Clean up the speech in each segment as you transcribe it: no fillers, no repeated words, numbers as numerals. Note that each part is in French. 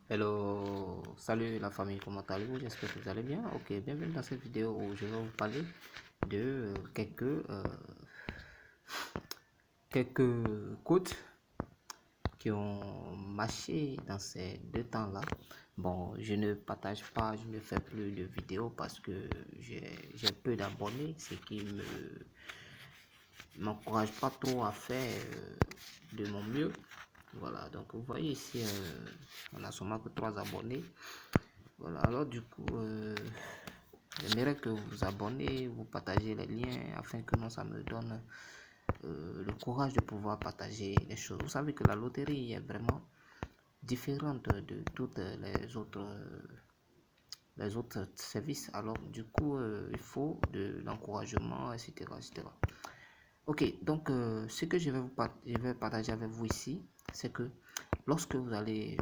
Hello, salut la famille, comment allez-vous? J'espère que vous allez bien. Ok, bienvenue dans cette vidéo où je vais vous parler de quelques codes qui ont marché dans ces deux temps-là. Bon, je ne partage pas, je ne fais plus de vidéos parce que j'ai peu d'abonnés, ce qui m'encourage pas trop à faire de mon mieux. Voilà, donc vous voyez ici, on a seulement que 3 abonnés. Voilà, alors du coup, j'aimerais que vous vous abonnez, vous partagez les liens afin que ça me donne le courage de pouvoir partager les choses. Vous savez que la loterie est vraiment différente de toutes les autres services. Alors du coup, il faut de l'encouragement, etc., etc. Ok, donc ce que je vais partager avec vous ici, c'est que lorsque vous allez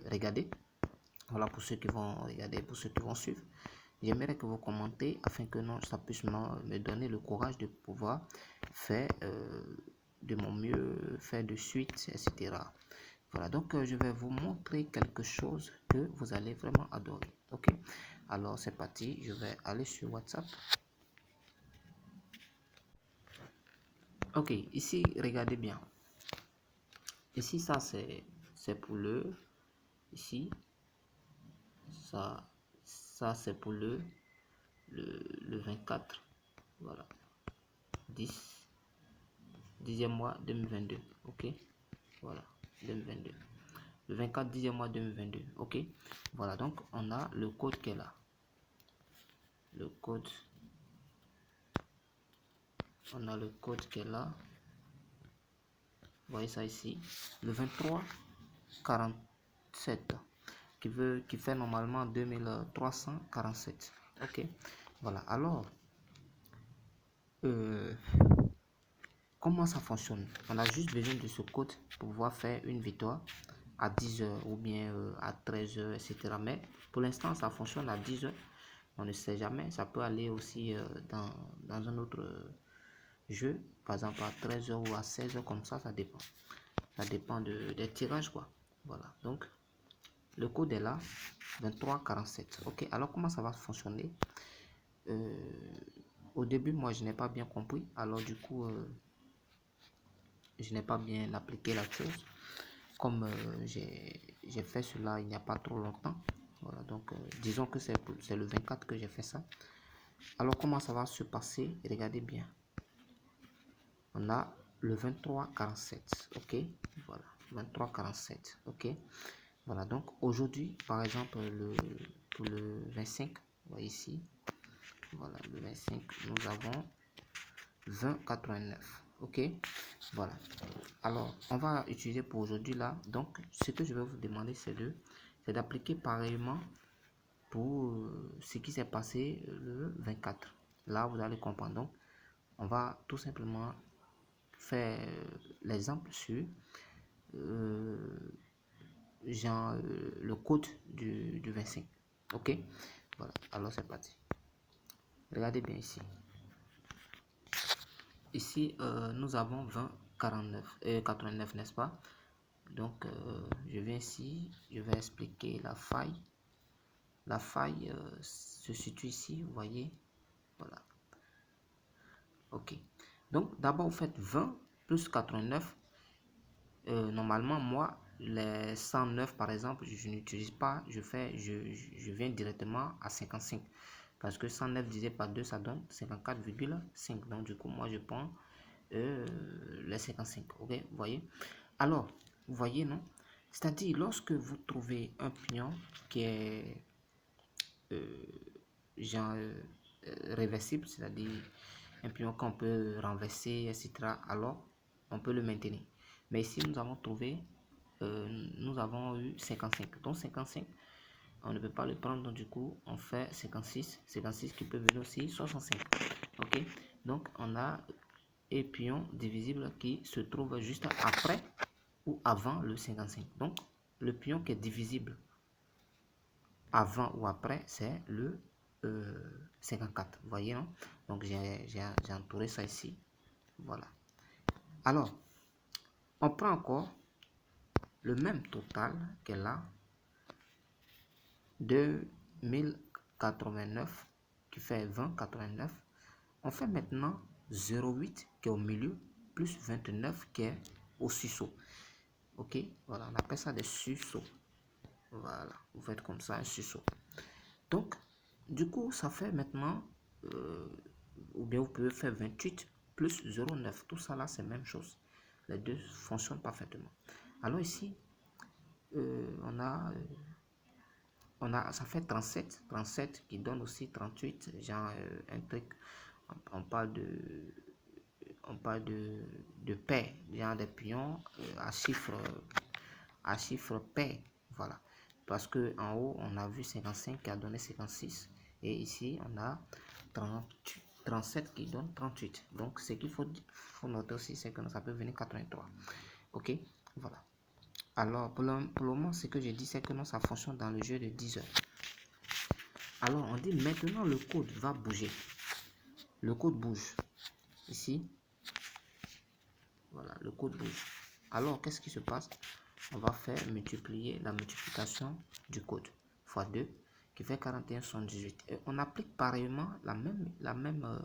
regarder, voilà pour ceux qui vont regarder, pour ceux qui vont suivre, j'aimerais que vous commentez afin que ça puisse me donner le courage de pouvoir faire de mon mieux, faire de suite, etc. Voilà, donc je vais vous montrer quelque chose que vous allez vraiment adorer. Ok, alors c'est parti, je vais aller sur WhatsApp. Ok, ici, regardez bien. Ici, ça c'est pour le, ici, ça c'est pour le 24. Voilà, 10e mois 2022. Ok, voilà, 2022. Le 24 10e mois 2022. Ok, voilà, donc on a le code qui est là. Le code, on a le code qui est là. Vous voyez ça ici, le 23 47 qui fait normalement 2347. Ok, voilà, alors comment ça fonctionne? On a juste besoin de ce code pour pouvoir faire une victoire à 10h ou bien à 13h, etc. Mais pour l'instant, ça fonctionne à 10h. On ne sait jamais. Ça peut aller aussi dans un autre jeu, par exemple à 13h ou à 16h, comme ça dépend. Ça dépend des tirages, quoi. Voilà, donc le code est là, 2347. Ok, alors comment ça va fonctionner? Au début, moi, je n'ai pas bien compris. Alors du coup, je n'ai pas bien appliqué la chose. Comme j'ai fait cela il n'y a pas trop longtemps. Voilà, donc disons que c'est le 24 que j'ai fait ça. Alors comment ça va se passer? Regardez bien. On a le 2347. Ok, voilà, 2347. Ok, voilà, donc aujourd'hui, par exemple, pour le 25, vous voyez ici, voilà, le 25, nous avons 20,89. Ok, voilà, alors on va utiliser pour aujourd'hui là. Donc ce que je vais vous demander, c'est d'appliquer pareillement pour ce qui s'est passé le 24. Là vous allez comprendre. Donc on va tout simplement faire l'exemple sur le code du 25. Ok, voilà, alors c'est parti. Regardez bien ici. Ici, nous avons 20, 49, 89, n'est-ce pas? Donc, je viens ici, je vais expliquer la faille. La faille se situe ici, vous voyez? Voilà. Ok. Donc, d'abord, vous faites 20 plus 89. Normalement, moi, les 109, par exemple, je n'utilise pas. Je viens directement à 55. Parce que 109 divisé par 2, ça donne 54,5. Donc, du coup, moi, je prends les 55. Ok, vous voyez? Alors, vous voyez, non? C'est-à-dire, lorsque vous trouvez un pion qui est genre réversible, c'est-à-dire un pion qu'on peut renverser, etc., alors on peut le maintenir. Mais ici, nous avons trouvé, nous avons eu 55. Donc 55, on ne peut pas le prendre, donc du coup, on fait 56. 56 qui peut venir aussi 65. Ok, donc on a un pion divisible qui se trouve juste après ou avant le 55. Donc, le pion qui est divisible avant ou après, c'est le 54. Vous voyez, non? Donc, j'ai entouré ça ici. Voilà. Alors, on prend encore le même total qu'elle a, 2089 qui fait 20,89. On fait maintenant 0,8 qui est au milieu plus 29 qui est au sursaut. Ok, voilà, on appelle ça des sursauts. Voilà, vous faites comme ça un sursaut. Donc, du coup, ça fait maintenant, ou bien vous pouvez faire 28 plus 0,9. Tout ça là, c'est la même chose. Les deux fonctionnent parfaitement. Alors ici, ça fait 37 qui donne aussi 38, genre un truc, on parle de paix, genre des pions à chiffre pair, voilà, parce que en haut on a vu 55 qui a donné 56 et ici on a 37 qui donne 38. Donc ce qu'il faut noter aussi, c'est que ça peut venir 83. Ok, voilà. Alors pour le moment, ce que j'ai dit, c'est que non, ça fonctionne dans le jeu de 10 heures. Alors on dit maintenant le code va bouger. Le code bouge ici. Voilà, le code bouge. Alors qu'est-ce qui se passe? On va faire multiplier la multiplication du code fois 2 qui fait 41,78. Et on applique pareillement la même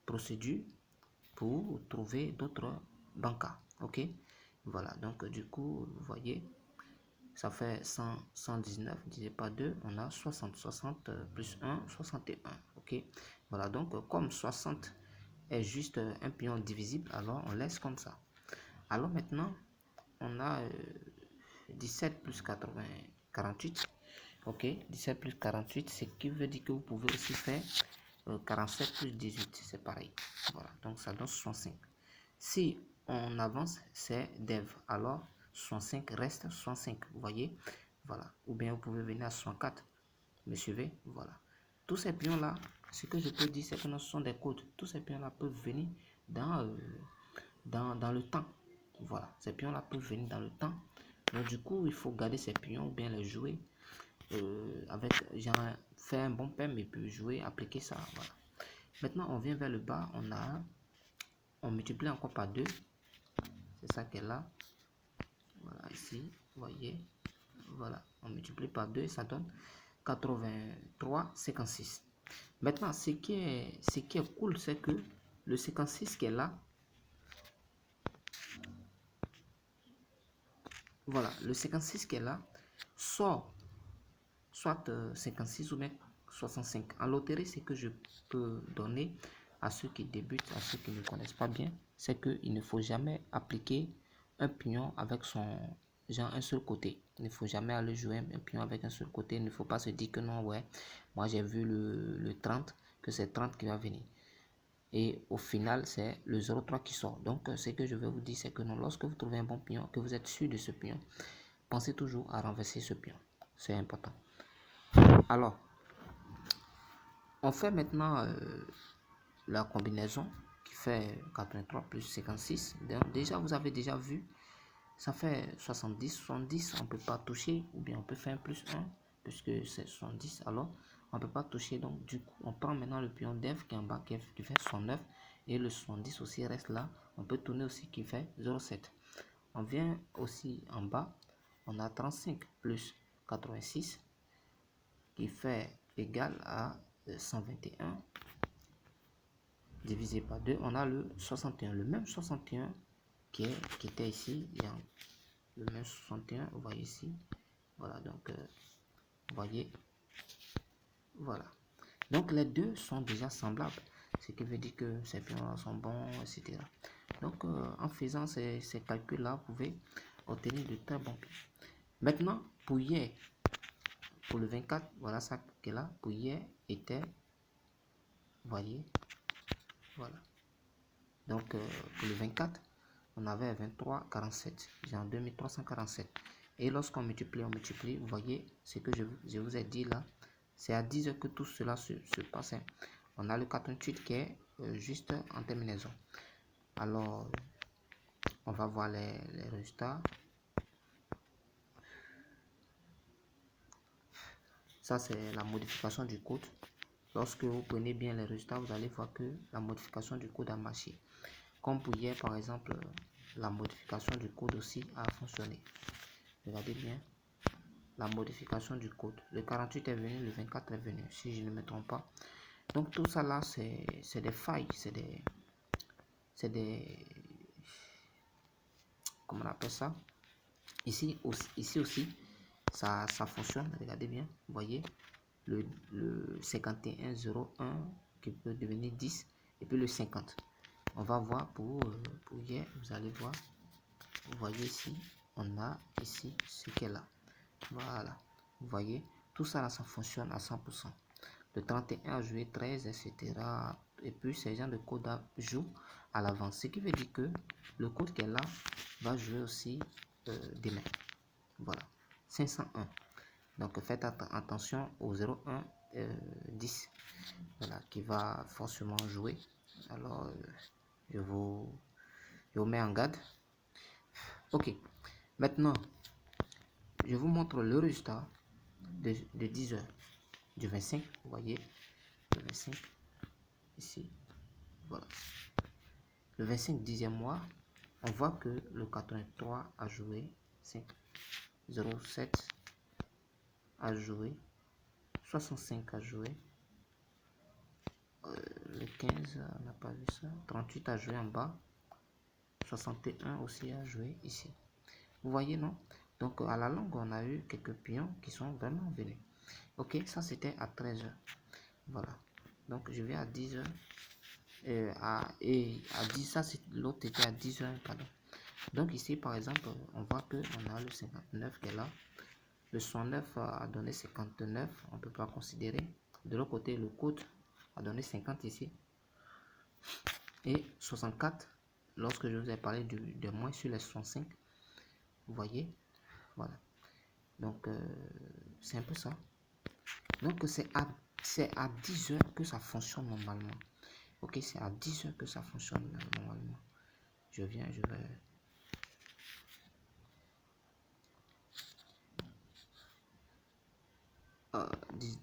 procédure pour trouver d'autres bancas. Ok, voilà, donc du coup vous voyez, ça fait 119 divisé par 2, on a 60 plus 1, 61. Ok, voilà, donc comme 60 est juste un pion divisible, alors on laisse comme ça. Alors maintenant on a 17 plus 80, 48. Ok, 17 plus 48, ce qui veut dire que vous pouvez aussi faire 47 plus 18, c'est pareil. Voilà, donc ça donne 65. Si on avance, c'est dev. Alors 65 reste 65, vous voyez. Voilà, ou bien vous pouvez venir à 64. Me suivez? Voilà. Tous ces pions là, ce que je peux dire, c'est que ce sont des codes. Tous ces pions là peuvent venir dans le temps. Voilà, ces pions là peuvent venir dans le temps. Donc du coup, il faut garder ces pions ou bien les jouer avec, genre, faire un bon PM et puis jouer, appliquer ça. Voilà. Maintenant, on vient vers le bas, on multiplie encore par 2. C'est ça qu'elle a. Voilà, ici, vous voyez. Voilà, on multiplie par 2 et ça donne 83,56. Maintenant, ce qui est cool, c'est que le 56 qu'elle a, voilà, le 56 qu'elle a sort soit 56 ou même 65. En loterie, ce que je peux donner à ceux qui débutent, à ceux qui ne connaissent pas bien, c'est qu'il ne faut jamais appliquer un pion avec un seul côté. Il ne faut jamais aller jouer un pion avec un seul côté. Il ne faut pas se dire que non, ouais, moi j'ai vu le 30, que c'est 30 qui va venir. Et au final, c'est le 0,3 qui sort. Donc, ce que je vais vous dire, c'est que non, lorsque vous trouvez un bon pion, que vous êtes sûr de ce pion, pensez toujours à renverser ce pion. C'est important. Alors, on fait maintenant la combinaison qui fait 83 plus 56. Donc, déjà, vous avez déjà vu, ça fait 70. 70, on ne peut pas toucher, ou bien on peut faire un plus 1, puisque c'est 70. Alors, on ne peut pas toucher. Donc, du coup, on prend maintenant le pion dev qui est en bas, qui fait 109, et le 70 aussi reste là. On peut tourner aussi qui fait 0,7. On vient aussi en bas, on a 35 plus 86 qui fait égal à 121 divisé par 2, on a le 61, le même 61 qui était ici, le même 61, vous voyez ici, voilà, donc vous voyez, voilà, donc les deux sont déjà semblables, ce qui veut dire que ces pions sont bons, etc. Donc en faisant ces calculs là, vous pouvez obtenir de très bons pions. Maintenant pour hier, pour le 24, voilà ça que là, pour hier était, vous voyez, voilà. Donc, pour le 24, on avait 23,47. J'ai en 2347. Et lorsqu'on multiplie, vous voyez ce que je vous ai dit là. C'est à 10 heures que tout cela se passe. On a le 48 qui est juste en terminaison. Alors, on va voir les résultats. Ça, c'est la modification du code. Lorsque vous prenez bien les résultats, vous allez voir que la modification du code a marché. Comme pour hier, par exemple, la modification du code aussi a fonctionné. Regardez bien la modification du code. Le 48 est venu, le 24 est venu, si je ne me trompe pas. Donc tout ça là, c'est des failles, c'est des, comment on appelle ça? Ici aussi, ça fonctionne. Regardez bien, vous voyez le 5101 qui peut devenir 10 et puis le 50. On va voir pour hier, vous allez voir. Vous voyez ici, on a ici ce qu'elle a. Voilà, vous voyez, tout ça là, ça fonctionne à 100%. Le 31 a joué 13, etc. Et puis, ces gens de code jouent à l'avance. Ce qui veut dire que le code qu'elle a va jouer aussi demain. Voilà, 501. Donc, faites attention au 01 10. Voilà, qui va forcément jouer. Alors, je vous mets en garde. Ok, maintenant, je vous montre le résultat de 10 heures du 25. Vous voyez, le 25 ici. Voilà. Le 25 10e mois, on voit que le 83 a joué 5. 07 a joué. 65 a joué. Le 15, on n'a pas vu ça. 38 a joué en bas. 61 aussi a joué ici. Vous voyez, non? Donc, à la longue, on a eu quelques pions qui sont vraiment venus. Ok, ça c'était à 13h. Voilà. Donc, je vais à 10h. Et à 10, ça c'est l'autre était à 10h, pardon. Donc, ici, par exemple, on voit que on a le 59 qui est là. Le 109 a donné 59, on ne peut pas considérer. De l'autre côté, le code a donné 50 ici. Et 64, lorsque je vous ai parlé de moins sur les 65, vous voyez, voilà. Donc, c'est un peu ça. Donc, c'est à 10 heures que ça fonctionne normalement. Ok, c'est à 10 heures que ça fonctionne normalement. Je vais...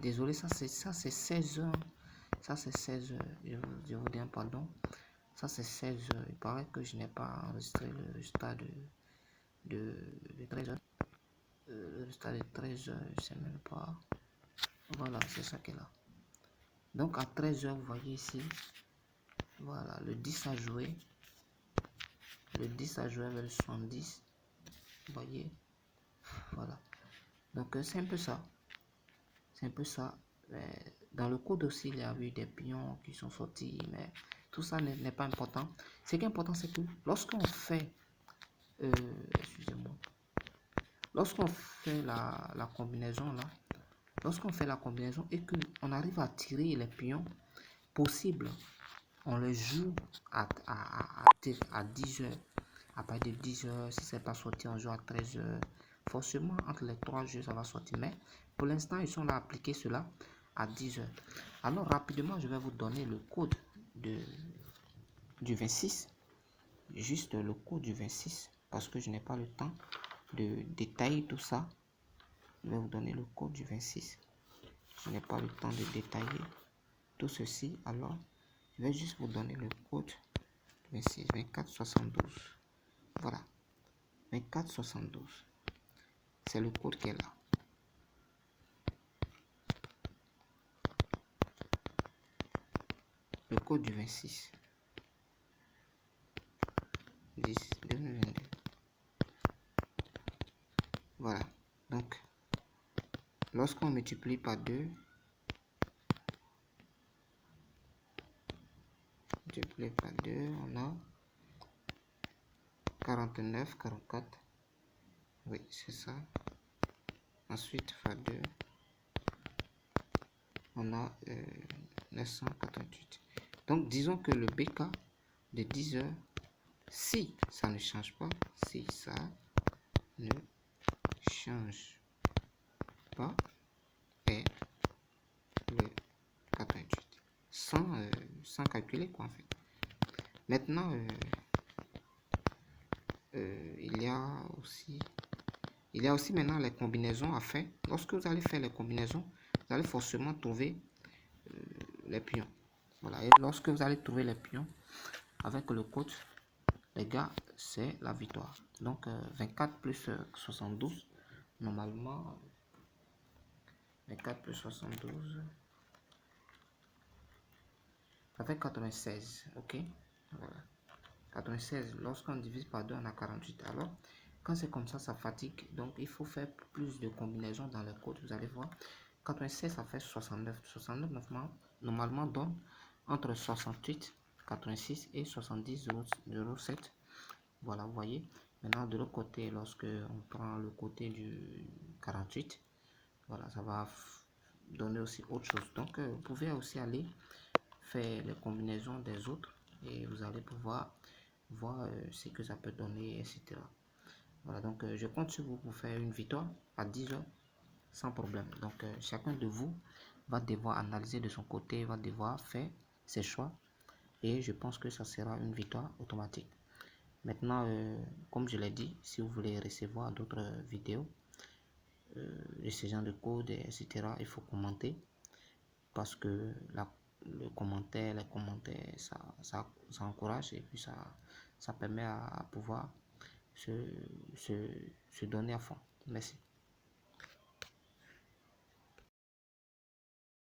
désolé, ça c'est 16 heures. Ça c'est 16 heures. Je vous dis un pardon. Ça c'est 16 heures. Il paraît que je n'ai pas enregistré le résultat de 13 heures. Le résultat de 13 heures, je sais même pas. Voilà, c'est ça qui est là. Donc à 13 heures, vous voyez ici. Voilà, le 10 a joué. Le 10 a joué avec le 70. Vous voyez. Voilà. Donc c'est un peu ça. C'est un peu ça. Mais dans le code aussi, il y a eu des pions qui sont sortis, mais tout ça n'est pas important. Ce qui est important, c'est que lorsqu'on fait, excusez-moi, lorsqu'on fait la combinaison là, lorsqu'on fait la combinaison et qu'on arrive à tirer les pions possibles, on les joue à 10 heures. À partir de 10 heures, si c'est pas sorti, on joue à 13 heures. Forcément, entre les 3 jeux, ça va sortir. Mais pour l'instant, ils sont là à appliquer cela à 10 heures. Alors, rapidement, je vais vous donner le code du 26. Juste le code du 26. Parce que je n'ai pas le temps de détailler tout ça. Je vais vous donner le code du 26. Je n'ai pas le temps de détailler tout ceci. Alors, je vais juste vous donner le code 26, 24, 72. Voilà. 24, 72. C'est le code qui est là. Le code du 26. 10, 2022. Voilà. Donc, lorsqu'on multiplie par 2, multiplié par 2, on a 49, 44. Oui, c'est ça. Ensuite, par 2, on a 988. Donc, disons que le BK de 10 heures, si ça ne change pas, si ça ne change pas, est le 88. Sans calculer quoi en fait. Maintenant, il y a aussi maintenant les combinaisons à faire. Lorsque vous allez faire les combinaisons, vous allez forcément trouver les pions. Voilà. Et lorsque vous allez trouver les pions avec le code, les gars, c'est la victoire. Donc 24 plus 72, normalement 24 plus 72, ça fait 96, ok. Voilà. 96, lorsqu'on divise par 2, on a 48. Alors, quand c'est comme ça fatigue. Donc, il faut faire plus de combinaisons dans les codes. Vous allez voir, 96, ça fait 69. 69, normalement, donne entre 68, 86 et 70, 07. Voilà, vous voyez. Maintenant, de l'autre côté, lorsque on prend le côté du 48, voilà, ça va donner aussi autre chose. Donc, vous pouvez aussi aller faire les combinaisons des autres et vous allez pouvoir voir ce que ça peut donner, etc. Voilà, donc je compte sur vous pour faire une victoire à 10 heures sans problème. Donc chacun de vous va devoir analyser de son côté, va devoir faire ses choix et je pense que ça sera une victoire automatique. Maintenant, comme je l'ai dit, si vous voulez recevoir d'autres vidéos de ce genre de code, etc., il faut commenter parce que les commentaires, ça encourage et puis ça permet à pouvoir se donner à fond. Merci.